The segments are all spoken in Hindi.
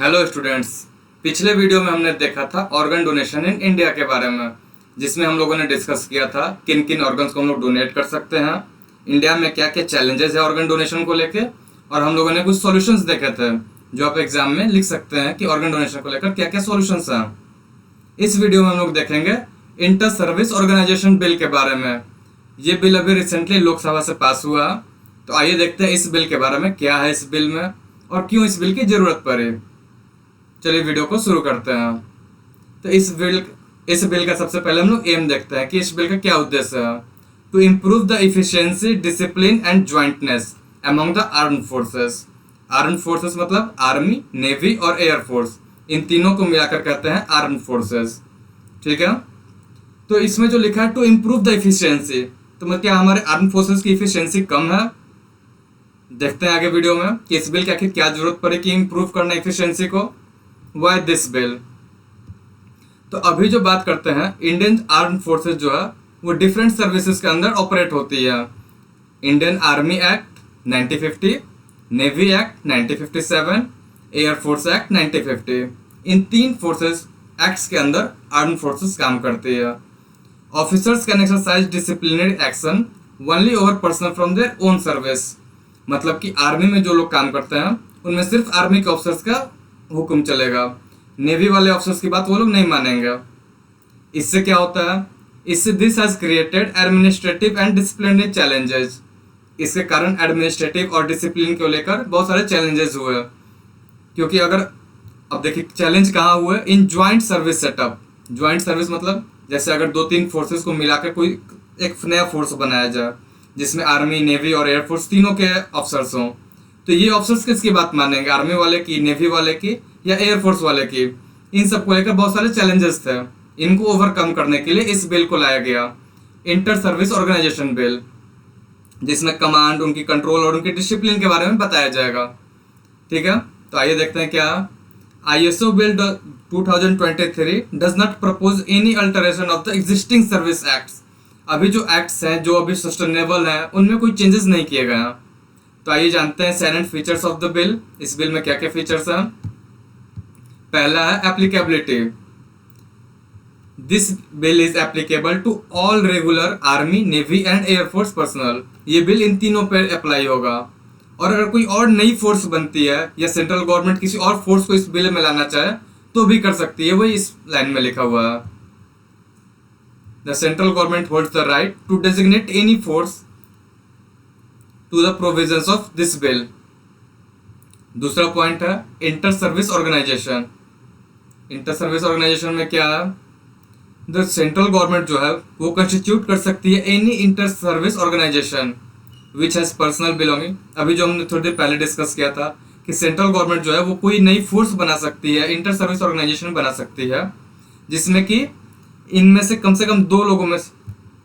Hello students. पिछले वीडियो में हमने देखा था ऑर्गन डोनेशन इन इंडिया के बारे में, जिसमें हम लोगों ने डिस्कस किया था किन किन ऑर्गन्स को हम लोग डोनेट कर सकते हैं, इंडिया में क्या क्या चैलेंजेस है ऑर्गन डोनेशन को लेके, और हम लोगों ने कुछ सॉल्यूशंस देखे थे जो आप एग्जाम में लिख सकते हैं कि ऑर्गन डोनेशन को लेकर क्या क्या सॉल्यूशंस हैं। इस वीडियो में हम लोग देखेंगे इंटर सर्विस ऑर्गेनाइजेशन बिल के बारे में। ये बिल अभी रिसेंटली लोकसभा से पास हुआ, तो आइए देखते हैं इस बिल के बारे में, क्या है इस बिल में और क्यों इस बिल की जरूरत पड़ी। चलिए वीडियो को शुरू करते हैं। तो इस बिल का सबसे पहले हम लोग एम देखते हैं कि इस बिल का क्या उद्देश्य है। To improve the efficiency, discipline and jointness among the armed forces. Armed forces मतलब आर्मी, नेवी और एयरफोर्स, इन तीनों को मिलाकर कहते हैं आर्म्ड फोर्सेस। ठीक है, तो इसमें जो लिखा है टू इम्प्रूव द इफिशियंसी, तो मतलब क्या हमारे आर्म्ड फोर्सेस की इफिशियंसी कम है? देखते हैं आगे वीडियो में कि इस बिल की आखिर क्या जरूरत पड़े कि इम्प्रूव करना इफिशियंसी को। Why this bill? तो अभी जो बात करते हैं, इंडियन आर्म फोर्सेस जो है वो डिफरेंट सर्विसेज के अंदर ऑपरेट होती है। Indian army act 1950, navy act 1957, air force act 1950, इन तीन फोर्सेस एक्ट्स के अंदर आर्म फोर्सेस काम करती है। Officers can exercise disciplinary action only over personal from their own service. मतलब कि आर्मी में जो लोग काम करते हैं उनमें सिर्फ आर्मी के ऑफिसर्स का हुक्म चलेगा, नेवी वाले ऑफिसर्स की बात वो लोग नहीं मानेंगे। इससे क्या होता है? इससे this has created administrative and disciplinary challenges. इसके कारण एडमिनिस्ट्रेटिव और डिसिप्लिन को लेकर बहुत सारे चैलेंजेस हुए, क्योंकि अगर अब देखिए चैलेंज कहाँ हुए, in joint service setup. Joint service मतलब जैसे अगर दो तीन फोर्सेस को मिलाकर कोई एक नया फोर्स बनाया जाए जिसमें आर्मी, नेवी और एयरफोर्स तीनों के ऑफिसर्स हों, तो ये ऑफिसर्स किसकी बात मानेंगे, आर्मी वाले की, नेवी वाले की या एयरफोर्स वाले की? इन सब को लेकर बहुत सारे चैलेंजेस थे। इनको ओवरकम करने के लिए इस बिल को लाया गया, इंटर सर्विस ऑर्गेनाइजेशन बिल, जिसमें कमांड, उनकी कंट्रोल और उनकी डिसिप्लिन के बारे में बताया जाएगा। ठीक है, तो आइए देखते हैं क्या। ISO bill 2023 does not propose any alteration of the existing service acts. अभी जो एक्ट्स हैं जो अभी सस्टेनेबल हैं उनमें कोई चेंजेस नहीं किए गए हैं। तो आइए जानते हैं salient features of the bill. इस बिल में क्या क्या फीचर्स हैं? पहला है applicability. This bill is applicable to all regular army, navy and air force personnel. ये बिल इन तीनों पर अप्लाई होगा, और अगर कोई और नई फोर्स बनती है या सेंट्रल गवर्नमेंट किसी और फोर्स को इस बिल में लाना चाहे तो भी कर सकती है, वही इस लाइन में लिखा हुआ है। The central government holds the right to designate any force to the provisions of this bill। दूसरा पॉइंट है inter service organisation. Inter service organisation में क्या है? द सेंट्रल गवर्नमेंट जो है वो कंस्टिट्यूट कर सकती है any inter service organisation which has personnel belonging. अभी जो हमने थोड़ी देर पहले डिस्कस किया था कि सेंट्रल गवर्नमेंट जो है वो कोई नई फोर्स बना सकती है, इंटर सर्विस ऑर्गेनाइजेशन बना सकती है, जिसमें कि इनमें से कम दो लोगों में,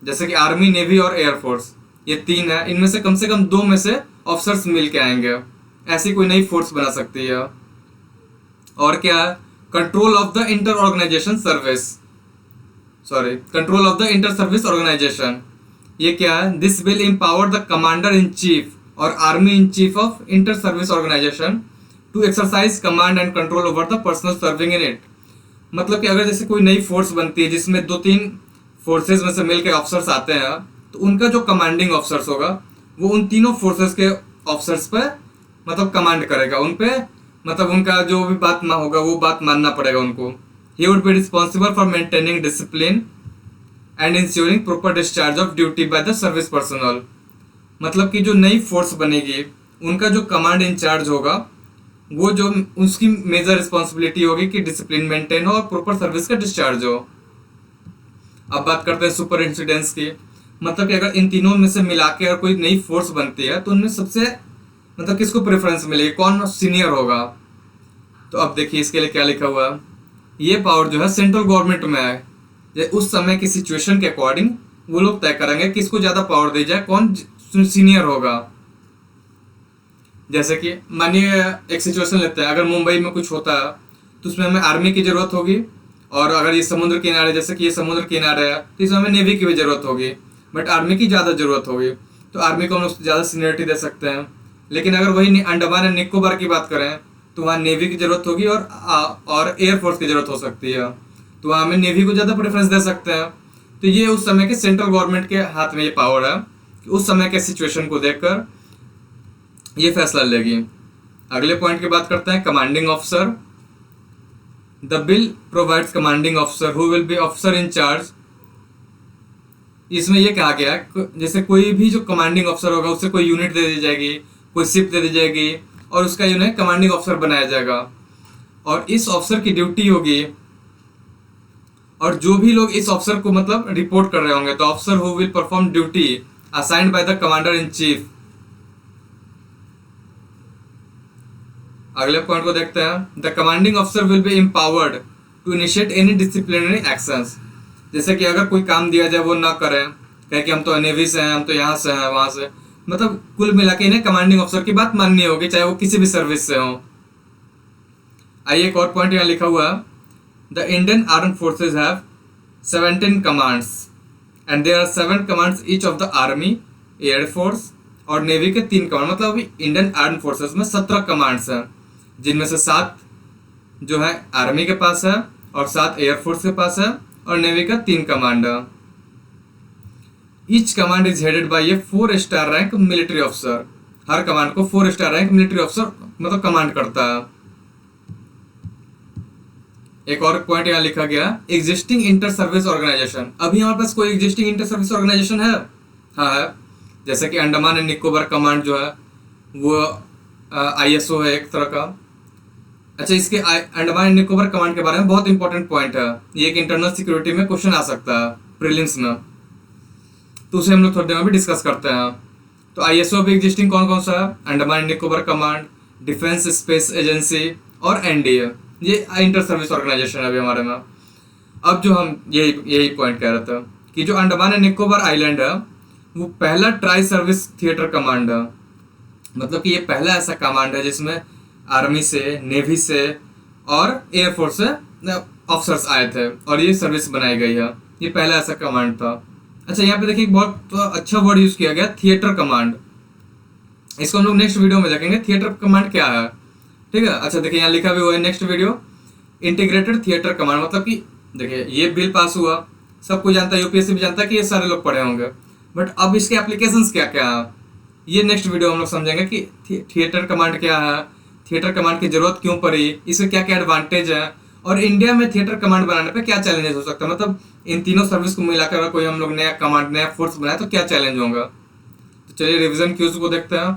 जैसे कि आर्मी, नेवी और एयरफोर्स, ये तीन है, इनमें से कम दो में से ऑफिसर्स मिल के आएंगे, ऐसी कोई नई फोर्स बना सकती है। और क्या है? Control of the inter organisation service, control of the inter service organisation. ये क्या है? This will empower the commander in chief और army in chief of inter service organisation to exercise command and control over the personnel serving in it. मतलब कि अगर जैसे कोई नई फोर्स बनती है जिसमें दो तीन फोर्सेज में से मिलकर ऑफिसर्स आते हैं, तो उनका जो कमांडिंग ऑफिसर्स होगा वो उन तीनों फोर्सेस के ऑफिसर्स पे मतलब कमांड करेगा, उन पे मतलब उनका जो भी बात ना होगा वो बात मानना पड़ेगा उनको। He would be responsible for maintaining discipline and ensuring proper discharge of duty by the service personal. मतलब कि जो नई फोर्स बनेगी उनका जो कमांड इंचार्ज होगा वो जो उसकी मेजर रिस्पॉन्सिबिलिटी होगी कि डिसिप्लिन मेंटेन हो और प्रॉपर सर्विस का डिस्चार्ज हो। अब बात करते हैं सुपर इंसिडेंस की। मतलब कि अगर इन तीनों में से मिला के अगर कोई नई फोर्स बनती है तो उनमें सबसे मतलब किसको प्रेफरेंस मिलेगी, कौन सीनियर होगा? तो अब देखिए इसके लिए क्या लिखा हुआ है। ये पावर जो है सेंट्रल गवर्नमेंट में है, उस समय की सिचुएशन के अकॉर्डिंग वो लोग तय करेंगे किसको ज्यादा पावर दी जाए, कौन सीनियर होगा। जैसे कि मानिए एक सिचुएशन लेते हैं, अगर मुंबई में कुछ होता है तो उसमें हमें आर्मी की जरूरत होगी, और अगर ये समुद्र किनारे, जैसे कि ये समुद्र किनारे है, तो इसमें हमें नेवी की भी जरूरत होगी, बट आर्मी की ज़्यादा जरूरत होगी, तो आर्मी को हम लोग ज़्यादा सीनियरिटी दे सकते हैं। लेकिन अगर वही अंडमान एंड निकोबार की बात करें तो वहाँ नेवी की जरूरत होगी और एयरफोर्स की जरूरत हो सकती है, तो वहाँ हमें नेवी को ज़्यादा प्रेफरेंस दे सकते हैं। तो ये उस समय के सेंट्रल गवर्नमेंट के हाथ में ये पावर है कि उस समय के सिचुएशन को देखकर ये फैसला लेगी। अगले पॉइंट की बात करते हैं, commanding officer. The bill provides commanding officer who will be officer in charge. इसमें ये कहा गया है जैसे कोई भी जो कमांडिंग ऑफिसर होगा उसे कोई यूनिट दे दी जाएगी, कोई शिप दे दी जाएगी और उसका यूनिट कमांडिंग ऑफिसर बनाया जाएगा। और इस ऑफिसर की ड्यूटी होगी, और जो भी लोग इस ऑफिसर को मतलब रिपोर्ट कर रहे होंगे, तो officer who will perform duty assigned by the commander in chief. अगले पॉइंट को देखते हैं, the commanding officer will be empowered to initiate any disciplinary actions. जैसे कि अगर कोई काम दिया जाए वो ना करें, कहे कि हम तो नेवी से हैं, हम तो यहाँ से हैं, वहां से, मतलब कुल मिला के इन्हें कमांडिंग ऑफिसर की बात माननी होगी, चाहे वो किसी भी सर्विस से हो। आइए एक और पॉइंट यहाँ लिखा हुआ है, the Indian arm forces have 17 commands and there are 7 commands each of the army, air force और नेवी के 3 कमांड। मतलब अभी इंडियन आर्म फोर्सेज में 17 कमांड्स हैं, जिनमें से 7 जो है आर्मी के पास है और 7 एयरफोर्स के पास है और नेवी का 3 कमांड है। Each command is headed by A 4 star rank military officer. Her command को 4 स्टार रैंक मिलिट्री ऑफिसर मतलब कमांड करता है। एक और पॉइंट यहाँ लिखा गया, एग्जिस्टिंग इंटर सर्विस ऑर्गेनाइजेशन। अभी हमारे पास कोई एग्जिस्टिंग इंटर सर्विस ऑर्गेनाइजेशन है? हाँ है, जैसे कि अंडमान एंड निकोबार कमांड जो है वो ISO है एक तरह का। अच्छा, इसके अंडमान एंड निकोबार कमांड के बारे में बहुत इंपॉर्टेंट पॉइंट है, ये एक इंटरनल सिक्योरिटी में क्वेश्चन आ सकता है प्रीलिम्स में, तो उसे हम लोग थोड़ी देर में भी डिस्कस करते हैं। तो ISO भी एग्जिस्टिंग कौन कौन सा है? Andaman and Nicobar command, defence space agency और NDA, ये इंटर सर्विस ऑर्गेनाइजेशन है अभी हमारे में। अब जो हम यही पॉइंट कह रहे थे कि जो अंडमान एंड निकोबार आइलैंड है वो पहला ट्राई सर्विस थिएटर कमांड है। मतलब कि ये पहला ऐसा कमांड है जिसमें आर्मी से, नेवी से और एयरफोर्स से ऑफिसर्स आए थे और ये सर्विस बनाई गई है। ये पहला ऐसा कमांड था। अच्छा, यहाँ पे देखिए बहुत अच्छा वर्ड यूज किया गया, थिएटर कमांड। इसको हम लोग नेक्स्ट वीडियो में देखेंगे थिएटर कमांड क्या है, ठीक है। अच्छा देखिए यहाँ लिखा भी हुआ है next video, integrated theatre command. मतलब कि देखिए ये बिल पास हुआ, सब कोई जानता है, UPSC भी जानता है कि ये सारे लोग पढ़े होंगे, बट अब इसके एप्लीकेशंस क्या क्या है ये नेक्स्ट वीडियो हम लोग समझेंगे कि थिएटर कमांड क्या है, थिएटर कमांड की जरूरत क्यों पड़ी, इसके क्या क्या एडवांटेज है और इंडिया में थिएटर कमांड बनाने पे क्या चैलेंजेस हो सकता है। मतलब इन तीनों सर्विस को मिलाकर अगर कोई हम लोग नया कमांड, नया फोर्स बनाए तो क्या चैलेंज होगा। तो चलिए रिविजन क्यूज को देखते हैं।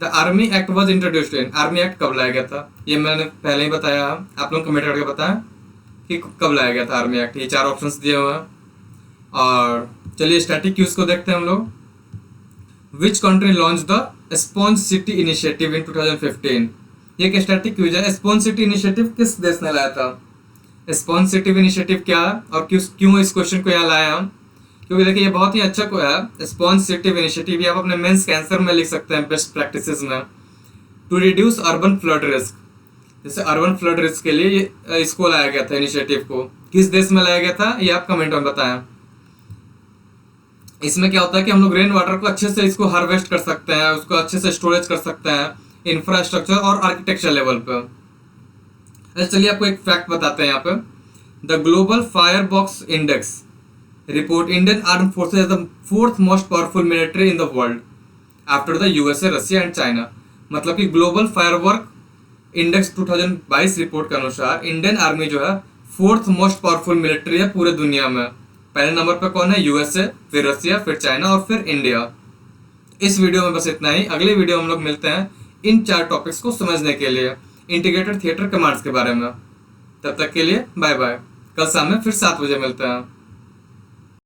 The army act was introduced in. Army act कब लाया गया था, ये मैंने पहले ही बताया, आप लोग कमेंट करके बताएं कि कब लाया गया था आर्मी एक्ट। ये 4 ऑप्शंस दिए हुए हैं। और चलिए स्टैटिक क्यूज को देखते हैं हम लोग। Which country launch the sponge city initiative in 2015। ये एक स्टैटिक क्यूज है, स्पॉन्ज सिटी इनिशिएटिव किस देश ने लाया था, स्पॉन्ज सिटी इनिशिएटिव क्या है और क्यों इस क्वेश्चन को यहाँ लाया हम, क्योंकि देखिए ये बहुत ही अच्छा को है स्पॉन्ज सिटी इनिशिएटिव। ये आप अपने मेंस के आंसर में लिख सकते हैं बेस्ट प्रैक्टिसेस में। To reduce urban flood risk, जैसे अर्बन फ्लड रिस्क के लिए ये इसको लाया गया था, इनिशिएटिव को किस देश में लाया गया था ये आप कमेंट में बताएं। इसमें क्या होता है कि हम लोग रेन वाटर को अच्छे से इसको हार्वेस्ट कर सकते हैं, उसको अच्छे से स्टोरेज कर सकते हैं इंफ्रास्ट्रक्चर और आर्किटेक्चर लेवल पे। अच्छा चलिए आपको एक फैक्ट बताते हैं यहाँ पे। The global firebox index report Indian arm forces as the 4th most powerful military in the world after the USA, Russia and China. मतलब कि ग्लोबल फायरवर्क इंडेक्स 2022 रिपोर्ट के अनुसार इंडियन आर्मी जो है 4th मोस्ट पावरफुल मिलिट्री है पूरे दुनिया में। पहले नंबर पर कौन है? USA, फिर रशिया, फिर चाइना और फिर इंडिया। इस वीडियो में बस इतना ही। अगले वीडियो में हम लोग मिलते हैं इन 4 टॉपिक्स को समझने के लिए, इंटीग्रेटेड थिएटर कमांड्स के बारे में। तब तक के लिए बाय बाय। कल शाम में फिर 7 बजे मिलते हैं।